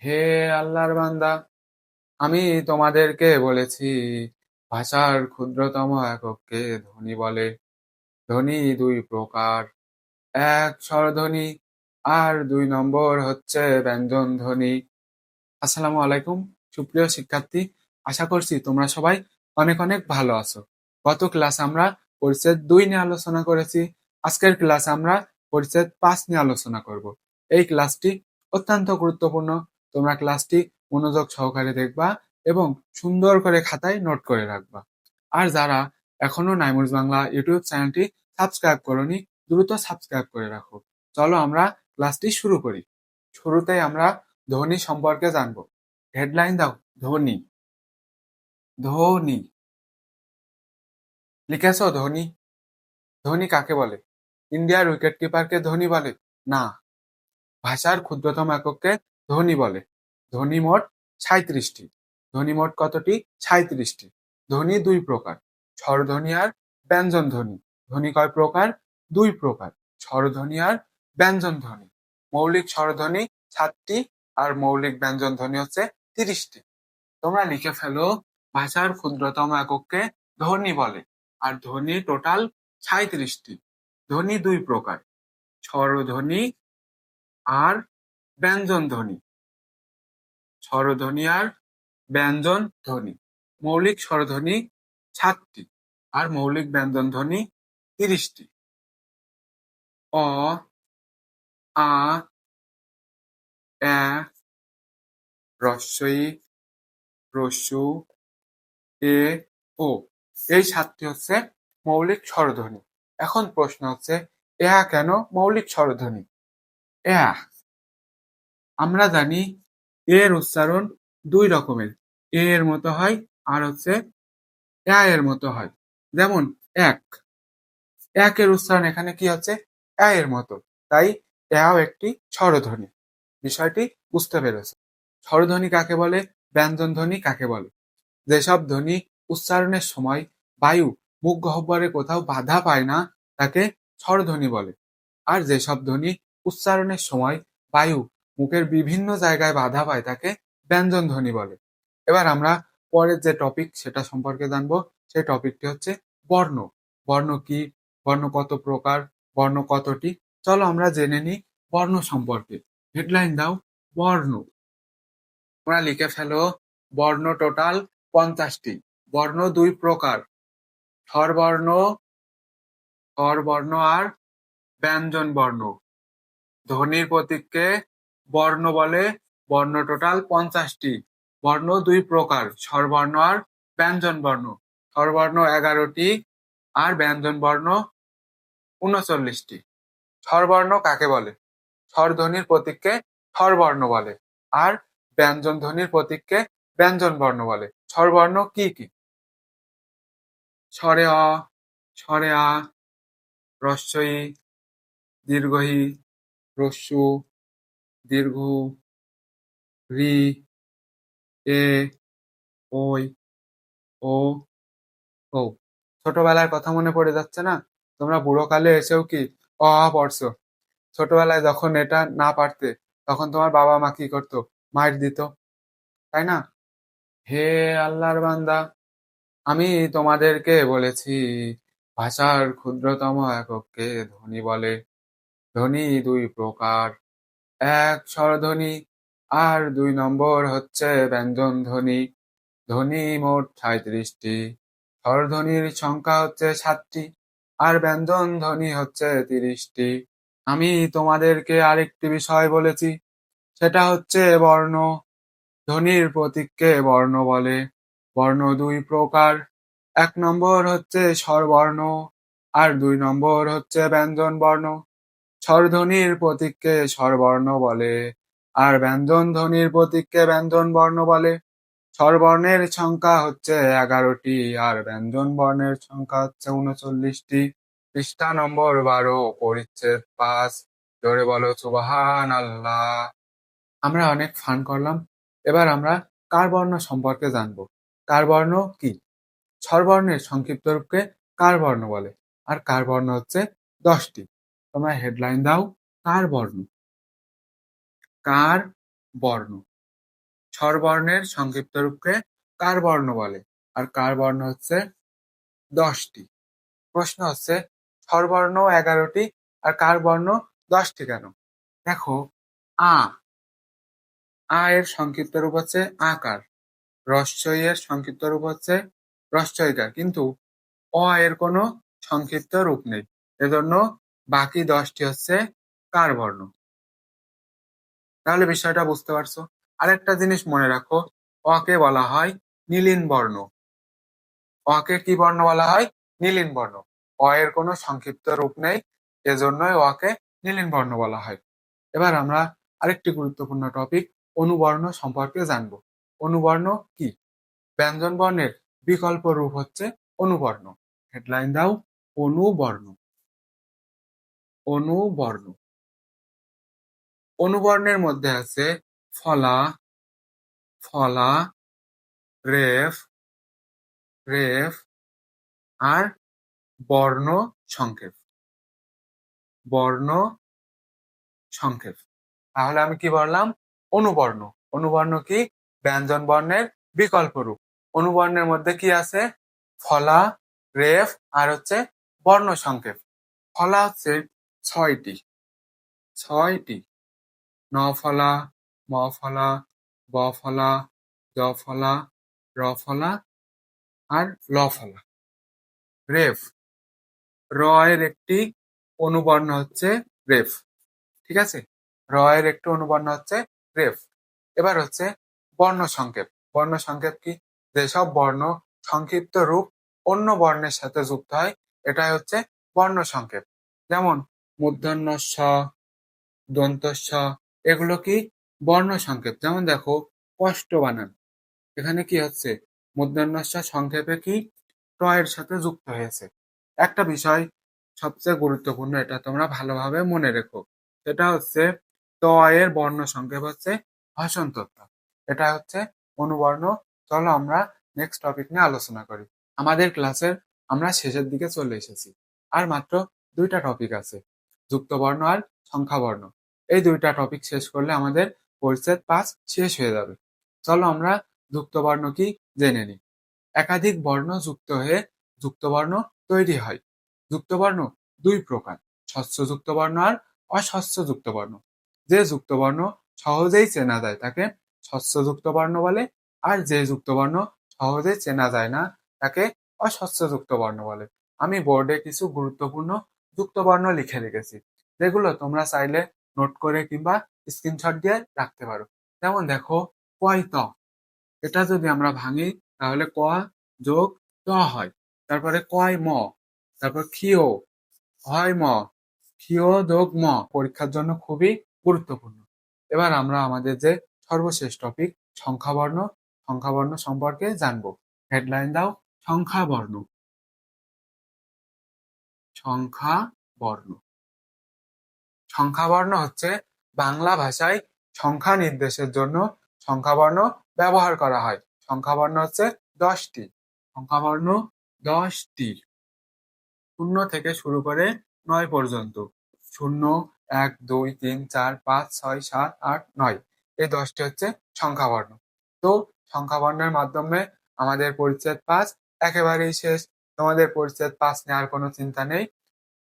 হে আল্লাহর বান্দা, আমি তোমাদেরকে বলেছি, ভাষার ক্ষুদ্রতম একককে ধ্বনি বলে। ধ্বনি দুই প্রকার, এক স্বরধ্বনি আর দুই নম্বর হচ্ছে ব্যঞ্জন ধ্বনি। আসসালামু আলাইকুম সুপ্রিয় শিক্ষার্থী, আশা করছি তোমরা সবাই অনেক অনেক ভালো আছো। গত ক্লাসে আমরা পরিচ্ছেদ 2 নিয়ে আলোচনা করেছি। আজকের ক্লাসে আমরা পরিচ্ছেদ 5 নিয়ে আলোচনা করব। এই ক্লাসটি অত্যন্ত গুরুত্বপূর্ণ। তোমরা ক্লাসটি মনোযোগ সহকারে দেখবা এবং সুন্দর করে খাতায় নোট করে রাখবা। আর যারা এখনো নাইমুজ বাংলা ইউটিউব চ্যানেলটি সাবস্ক্রাইব করনি, দ্রুত সাবস্ক্রাইব করে রাখো। চলো আমরা ক্লাসটি শুরু করি। শুরুতেই আমরা ধ্বনি সম্পর্কে জানবো। হেডলাইন দাও। ধ্বনি। ধ্বনি লিখেছো? ধ্বনি। ধ্বনি কাকে বলে? ইন্ডিয়ার উইকেট কিপারকে ধ্বনি বলে? না, ভাষার ক্ষুদ্রতম একককে ধ্বনি বলে। ধ্বনি মোট 37টি। ধ্বনি মোট কতটি? 37টি। ধ্বনি দুই প্রকার, স্বরধ্বনি আর ব্যঞ্জন ধ্বনি। ধ্বনি কয় প্রকার? দুই প্রকার, স্বরধ্বনি আর ব্যঞ্জন ধ্বনি। মৌলিক স্বরধ্বনি 7টি আর মৌলিক ব্যঞ্জন ধ্বনি হচ্ছে 30টি। তোমরা লিখে ফেলো, ভাষার ক্ষুদ্রতম একককে ধ্বনি বলে। আর ধ্বনি টোটাল 37টি। ধ্বনি দুই প্রকার, স্বরধ্বনি আর ব্যঞ্জন ধ্বনি। স্বরধ্বনি আর ব্যঞ্জন ধ্বনি। মৌলিক স্বরধ্বনি 7টি আর মৌলিক ব্যঞ্জন ধ্বনি 30টি। অ, আ, এ, রস্বই, রস্যু, এ, ও। এই 7টি হচ্ছে মৌলিক স্বরধ্বনি। এখন প্রশ্ন হচ্ছে, এহা কেন মৌলিক স্বরধ্বনি? এহা, আমরা জানি এর উচ্চারণ দুই রকমের, এ এর মতো হয় আর হচ্ছে এর মতো হয়। যেমন এক, একের উচ্চারণ এখানে কি হচ্ছে? এর মতো, তাই এও একটি স্বরধ্বনি। বিষয়টি বুঝতে পেরেছ? স্বরধ্বনি কাকে বলে? ব্যঞ্জন ধ্বনি কাকে বলে? যেসব ধ্বনি উচ্চারণের সময় বায়ু মুখ গহ্বরে কোথাও বাধা পায় না, তাকে স্বরধ্বনি বলে। আর যেসব ধ্বনি উচ্চারণের সময় বায়ু মুখের বিভিন্ন জায়গায় বাধা পায়, তাকে ব্যঞ্জন ধ্বনি বলে। এবার আমরা পরের যে টপিক সেটা সম্পর্কে জানবো। সেই টপিকটি হচ্ছে বর্ণ। বর্ণ কি? বর্ণ কত প্রকার? বর্ণ কতটি? চলো আমরা জেনে নিই বর্ণ সম্পর্কে। হেডলাইন দাও। বর্ণ। তোমরা লিখে ফেলো, বর্ণ টোটাল 50টি। বর্ণ দুই প্রকার, স্বরবর্ণ, স্বরবর্ণ আর ব্যঞ্জন বর্ণ। ধ্বনির প্রতীককে বর্ণ বলে। বর্ণ টোটাল 50টি। বর্ণ দুই প্রকার, স্বরবর্ণ আর ব্যঞ্জন বর্ণ। স্বরবর্ণ 11টি আর ব্যঞ্জন বর্ণ 39টি। স্বরবর্ণ কাকে বলে? স্বরধ্বনির প্রতীককে স্বরবর্ণ বলে আর ব্যঞ্জন ধ্বনির প্রতীককে ব্যঞ্জন বর্ণ বলে। স্বরবর্ণ কি কি? স্বরে অ, স্বরে আ, হ্রস্বই, দীর্ঘই, হ্রস্যু, দীর্ঘ, রি, এ, ওই, ও, ও। ছোটবেলার কথা মনে পড়ে যাচ্ছে না? তোমরা বুড়ো কালে এসেও কি অ পড়ছো? ছোটবেলায় যখন এটা না পারতে, তখন তোমার বাবা মা কি করতো? মাইর দিত, তাই না? হে আল্লাহর বান্দা, আমি তোমাদেরকে বলেছি, ভাষার ক্ষুদ্রতম একককে ধ্বনি বলে। ধ্বনি দুই প্রকার, এক স্বরধ্বনি আর দুই নম্বর হচ্ছে ব্যঞ্জন ধ্বনি। ধ্বনি মোট 37টি। স্বরধ্বনির সংখ্যা হচ্ছে 7টি আর ব্যঞ্জন ধ্বনি হচ্ছে 30টি। আমি তোমাদেরকে আরেকটি বিষয় বলেছি, সেটা হচ্ছে বর্ণ। ধ্বনির প্রতীককে বর্ণ বলে। বর্ণ দুই প্রকার, এক নম্বর হচ্ছে স্বরবর্ণ আর দুই নম্বর হচ্ছে ব্যঞ্জন বর্ণ। স্বরধ্বনির প্রতীককে স্বরবর্ণ বলে আর ব্যঞ্জন ধ্বনির প্রতীককে ব্যঞ্জন বর্ণ বলে। স্বরবর্ণের সংখ্যা হচ্ছে 11টি আর ব্যঞ্জন বর্ণের সংখ্যা হচ্ছে 39টি। পৃষ্ঠা নম্বর 12, পরিচ্ছেদ 5। জোরে বলো সুবহান আল্লাহ। আমরা অনেক ফান করলাম। এবার আমরা কার বর্ণ সম্পর্কে জানবো। কার বর্ণ কি? স্বরবর্ণের সংক্ষিপ্ত রূপকে কার বর্ণ বলে। আর কার বর্ণ হচ্ছে 10টি। তোমরা হেডলাইন দাও। কার বর্ণ। কার বর্ণ। স্বরবর্ণের সংক্ষিপ্ত রূপকে কার বর্ণ বলে? আর কার বর্ণ হচ্ছে 10টি। প্রশ্ন হচ্ছে স্বরবর্ণ 11টি আর কার বর্ণ 10টি কেন? দেখো, আ এর সংক্ষিপ্ত রূপ হচ্ছে আকার, রস্বই এর সংক্ষিপ্ত রূপ হচ্ছে রস্বইকার, কিন্তু অ এর কোনো সংক্ষিপ্ত রূপ নেই, এজন্য বাকি 10টি হচ্ছে কার বর্ণ। তাহলে বিষয়টা বুঝতে পারছো। আরেকটা জিনিস মনে রাখো, অকে বলা হয় নীলিন বর্ণ। অকে কি বর্ণ বলা হয়? নীলিন বর্ণ। অ এর কোনো সংক্ষিপ্ত রূপ নেই, এজন্যই অকে নীলিন বর্ণ বলা হয়। এবার আমরা আরেকটি গুরুত্বপূর্ণ টপিক অনুবর্ণ সম্পর্কে জানবো। অনুবর্ণ কি? ব্যঞ্জন বর্ণের বিকল্প রূপ হচ্ছে অনুবর্ণ। হেডলাইন দাও, অনুবর্ণ। অনুবর্ণ, অনুবর্ণের মধ্যে আছে ফলা, ফলা, রেফ, রেফ আর বর্ণ সংক্ষেপ। বর্ণ সংক্ষেপ। তাহলে আমি কি বললাম? অনুবর্ণ। অনুবর্ণ কি? ব্যঞ্জন বর্ণের বিকল্প রূপ। অনুবর্ণের মধ্যে কি আছে? ফলা, রেফ আর হচ্ছে বর্ণ সংক্ষেপ। ফলা হচ্ছে 6টি, 6টি। ন ফলা, ম ফলা, ব ফলা, জ ফলা, র ফলা আর ল ফলা। রেফ, র এর একটি অনুবর্ণ হচ্ছে রেফ। ঠিক আছে, র এর একটি অনুবর্ণ হচ্ছে রেফ। এবার হচ্ছে বর্ণ সংক্ষেপ। বর্ণ সংক্ষেপ কি? যেসব বর্ণ সংক্ষিপ্ত রূপ অন্য বর্ণের সাথে যুক্ত হয়, এটাই হচ্ছে বর্ণ সংক্ষেপ। যেমন মূর্ধন্য ষ, দন্ত স, এগুলো কি? বর্ণ সংক্ষেপ। যেমন দেখো, কষ্ট বানান, এখানে কি হচ্ছে? মূর্ধন্য ষ সংক্ষেপে কি? ট এর সাথে যুক্ত হয়েছে। একটা বিষয় সবচেয়ে গুরুত্বপূর্ণ, এটা তোমরা ভালোভাবে মনে রেখো। সেটা হচ্ছে ত এর বর্ণ সংক্ষেপ হচ্ছে হসন্ত ত। এটা হচ্ছে অনুবর্ণ। চলো আমরা নেক্সট টপিক নিয়ে আলোচনা করি। আমাদের ক্লাসের আমরা শেষের দিকে চলে এসেছি। আর মাত্র 2টা টপিক আছে, যুক্তবর্ণ আর সংখ্যাবর্ণ। এই 2টা টপিক শেষ করলে আমাদের পরিচ্ছেদ 5 শেষ হয়ে যাবে। চলো আমরা যুক্তবর্ণ কি জেনে নিই। একাধিক বর্ণ যুক্ত হয়ে যুক্তবর্ণ তৈরি হয়। যুক্তবর্ণ 2 প্রকার, স্বস্ব বর্ণ আর অস্বস্ব বর্ণ। যে যুক্তবর্ণ সহজেই চেনা যায় তাকে স্বস্ব বর্ণ বলে, আর যে যুক্তবর্ণ সহজে চেনা যায় না তাকে অস্বস্ব বর্ণ বলে। আমি বোর্ডে কিছু গুরুত্বপূর্ণ যুক্তবর্ণ লিখে রেখেছি, যেগুলো তোমরা চাইলে নোট করে কিংবা স্ক্রিনশট দিয়ে রাখতে পারো। যেমন দেখো, কয় ত, এটা যদি আমরা ভাঙি তাহলে ক যোগ ত হয়। তারপরে কয় ম, তারপর ক্ষিয় হয় ম, ক্ষিয় যোগ ম, পরীক্ষার জন্য খুবই গুরুত্বপূর্ণ। এবার আমরা আমাদের যে সর্বশেষ টপিক সংখ্যাবর্ণ, সংখ্যাবর্ণ সম্পর্কে জানবো। হেডলাইন দাও, সংখ্যাবর্ণ। সংখ্যাবর্ণ, সংখ্যাবর্ণ হচ্ছে বাংলা ভাষায় সংখ্যা নির্দেশের জন্য সংখ্যাবর্ণ ব্যবহার করা হয়। সংখ্যাবর্ণ হচ্ছে 10টি। সংখ্যাবর্ণ 10টি, 0 থেকে শুরু করে 9 পর্যন্ত। 0, 1, 2, 3, 4, 5, 6, 7, 8, 9, এই 10টি হচ্ছে সংখ্যাবর্ণ। তো সংখ্যাবর্ণের মাধ্যমে আমাদের পরিচ্ছেদ 5 একেবারেই শেষ। তোমাদের পরিচ্ছেদ 5 নিয়ে আর কোনো চিন্তা নেই।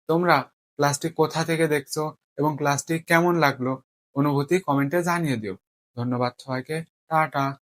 তোমরা ক্লাসটি কোথা থেকে দেখছো এবং ক্লাসটি কেমন লাগলো অনুভূতি কমেন্টে জানিয়ে দিও। ধন্যবাদ সবাইকে। টাটা।